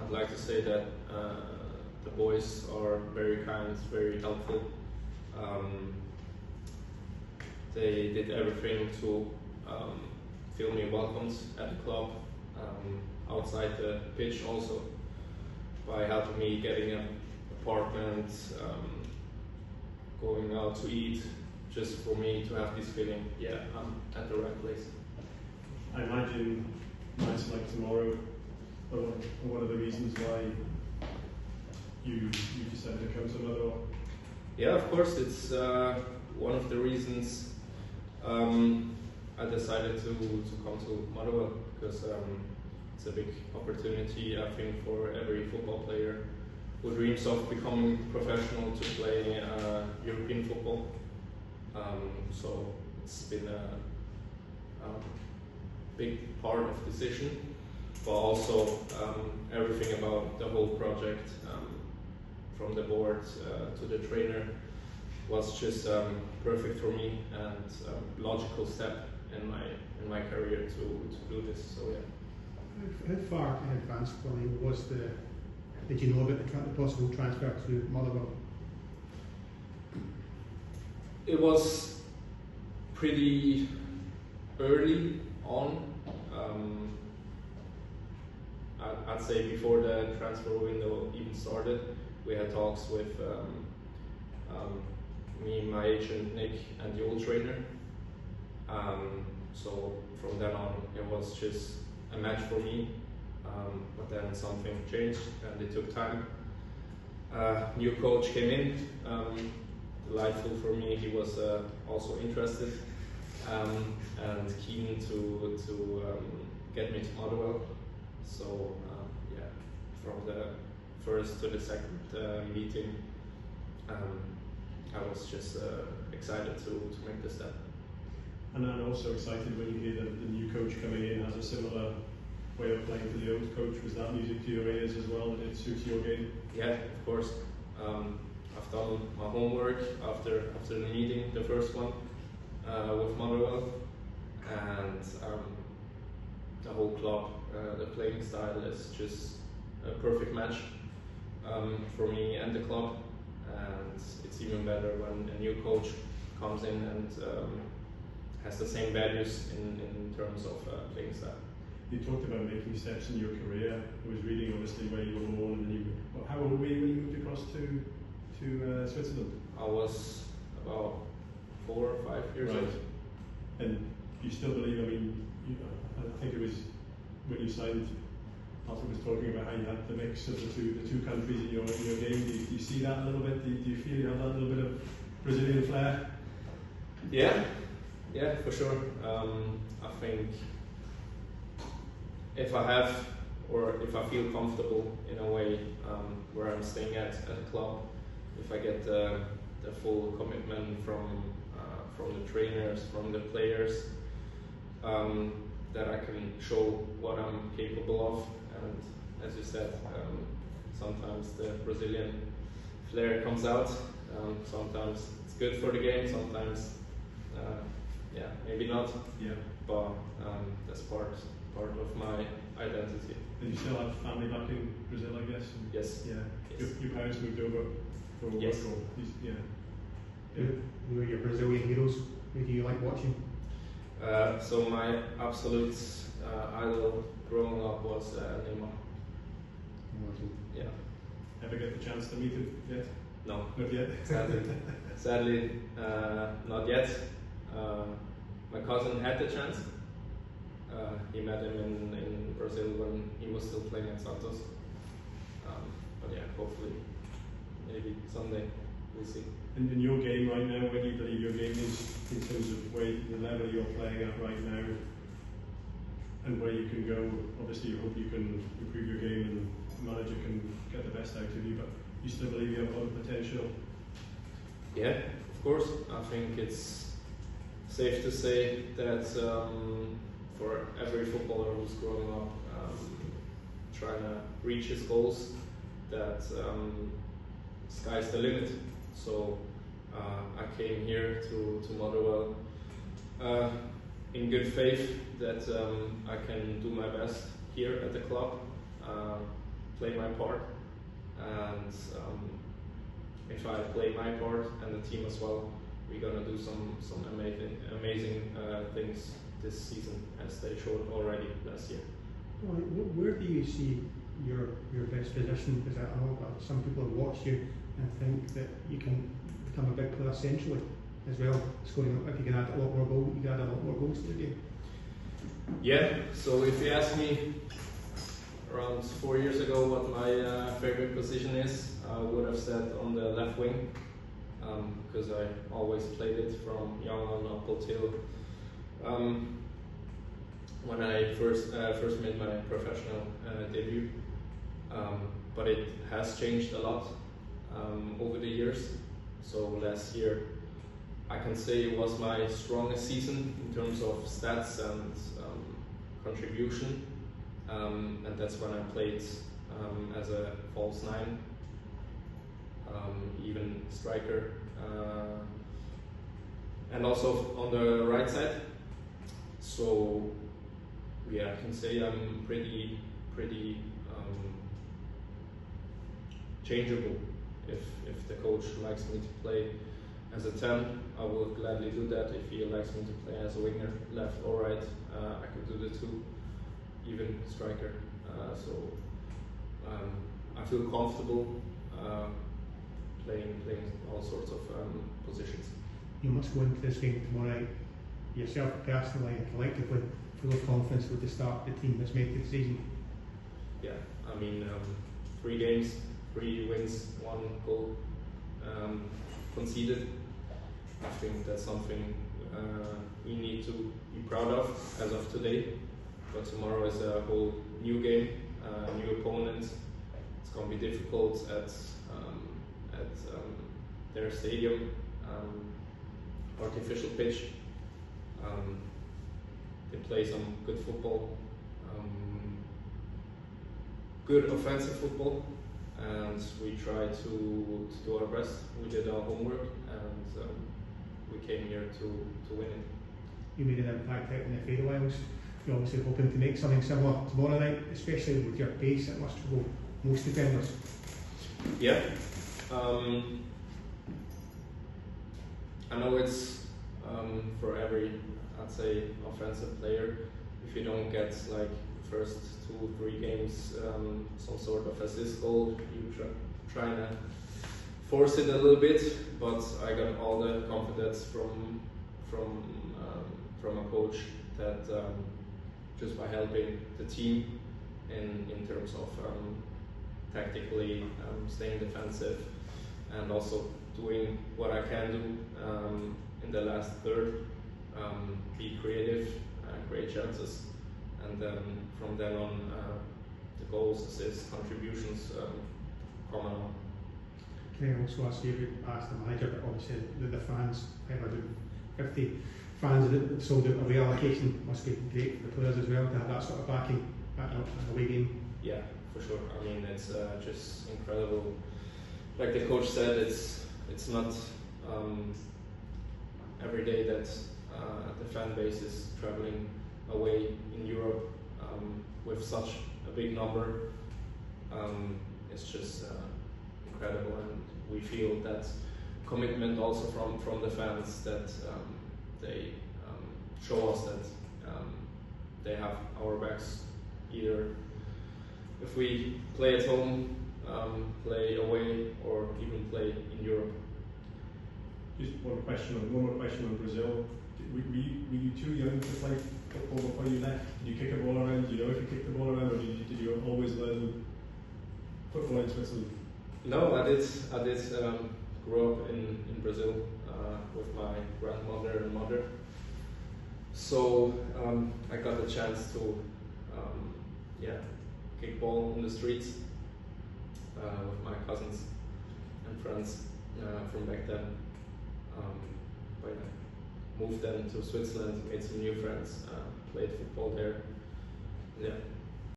I'd like to say that the boys are very kind, very helpful. They did everything to feel me welcomed at the club, outside the pitch also, by helping me getting an apartment, going out to eat, just for me to have this feeling, yeah, I'm at the right place. I imagine nights like tomorrow are one of the reasons why you decided to come to Motherwell. Yeah, of course, it's one of the reasons I decided to come to Motherwell, because it's a big opportunity, I think, for every football player who dreams of becoming professional to play European football. So it's been a big part of the decision, but also everything about the whole project, from the board to the trainer, was just perfect for me and logical step in my career to do this. So yeah. How far in advance, Brian, did you know about the possible transfer to Motherwell? It was pretty early on. I'd say before the transfer window even started, we had talks with me, my agent Nick, and the old trainer. So from then on, it was just a match for me. But then something changed, and it took time. New coach came in. Delightful for me. He was also interested and keen to get me to Motherwell. So yeah, from the first to the second meeting, I was just excited to make the step. And I'm also excited when you hear that the new coach coming in has a similar way of playing to the old coach. Was that music to your ears as well? Did it suit your game? Yeah, of course. I've done my homework after the meeting, the first one with Motherwell, and the whole club, the playing style is just a perfect match for me and the club, and it's even better when a new coach comes in and has the same values in terms of playing style. You talked about making steps in your career. I was reading, obviously, where you were born, and then how old were you when you moved across to Switzerland? I was about 4 or 5 years old. And you still believe, I think it was when you signed, Patrick was talking about how you had the mix of the two countries in your game. Do you see that a little bit? Do you feel you have that little bit of Brazilian flair? Yeah, for sure. I think if I have, or if I feel comfortable in a way where I'm staying at a club, if I get the full commitment from the trainers, from the players, that I can show what I'm capable of. And as you said, sometimes the Brazilian flair comes out. Sometimes it's good for the game, sometimes maybe not. Yeah. But that's part of my identity. And you still have family back in Brazil, I guess? Yes. Yeah. Yes. Your parents moved over for work? Yes. Who are your Brazilian heroes? Who do you like watching? So my absolute idol growing up was Neymar. Yeah. Ever get the chance to meet him yet? No. Not yet? Sadly, not yet. My cousin had the chance. He met him in Brazil when he was still playing at Santos. But yeah, hopefully, maybe someday, we'll see. And in your game right now, where do you believe your game is in terms of the level you're playing at right now, and where you can go? Obviously, you hope you can improve your game and the manager can get the best out of you, but you still believe you have a lot of potential? Yeah, of course. I think it's safe to say that for every footballer who's growing up trying to reach his goals, that sky's the limit. So I came here to Motherwell in good faith that I can do my best here at the club, play my part, and if I play my part and the team as well, we're gonna do some amazing things this season, as they showed already last year. Well, where do you see your best position? Because I know that some people watch you and think that you can become a big player centrally as well, scoring. If you can add a lot more goals, you can add a lot more goals to the game. Yeah, so if you ask me around 4 years ago what my favorite position is, I would have said on the left wing, because I always played it from young on up until when I first made my professional debut. But it has changed a lot over the years. So last year, I can say it was my strongest season in terms of stats and contribution, and that's when I played as a false nine, even striker, and also on the right side. So yeah, I can say I'm pretty changeable. If the coach likes me to play as a 10, I will gladly do that. If he likes me to play as a winger, left or right, I could do the two, even striker. I feel comfortable playing all sorts of positions. You must go into this game tomorrow night, yourself personally and collectively, full of confidence with the start of the team that's made it the season. Yeah, I mean, 3 games, 3 wins, 1 goal conceded. I think that's something we need to be proud of as of today. But tomorrow is a whole new game, new opponent. It's going to be difficult at their stadium, artificial pitch. They play some good football, good offensive football, and we try to do our best. We did our homework, and we came here to win it. You made an impact out in the Faroe Islands. You're obviously hoping to make something similar tomorrow night, especially with your pace. It must trouble most defenders. Yeah. I know it's for every, I'd say, offensive player, if you don't get like first 2-3 games some sort of assist goal, you try to force it a little bit, but I got all the confidence from a coach that just by helping the team in terms of tactically staying defensive and also doing what I can do in the last third, be creative, create chances, and then from then on the goals, assists, contributions come along. Can I also ask you, ask the manager, but obviously the fans, 550 fans that sold out a reallocation must be great for the players as well to have that sort of backing at an away game. Yeah, for sure. I mean, it's just incredible. Like the coach said, it's not every day that the fan base is traveling away in Europe with such a big number. It's just incredible, and we feel that commitment also from the fans that they show us that they have our backs, either if we play at home, play away, or even play in Europe. Just one more question on Brazil. Were you too young to play football before you left? Did you kick a ball around? Do you know if you kicked the ball around, or did you always learn football in Switzerland? No, I did grow up in Brazil with my grandmother and mother. So I got the chance to kick ball in the streets with my cousins and friends from back then. But I moved then to Switzerland, made some new friends, played football there. Yeah.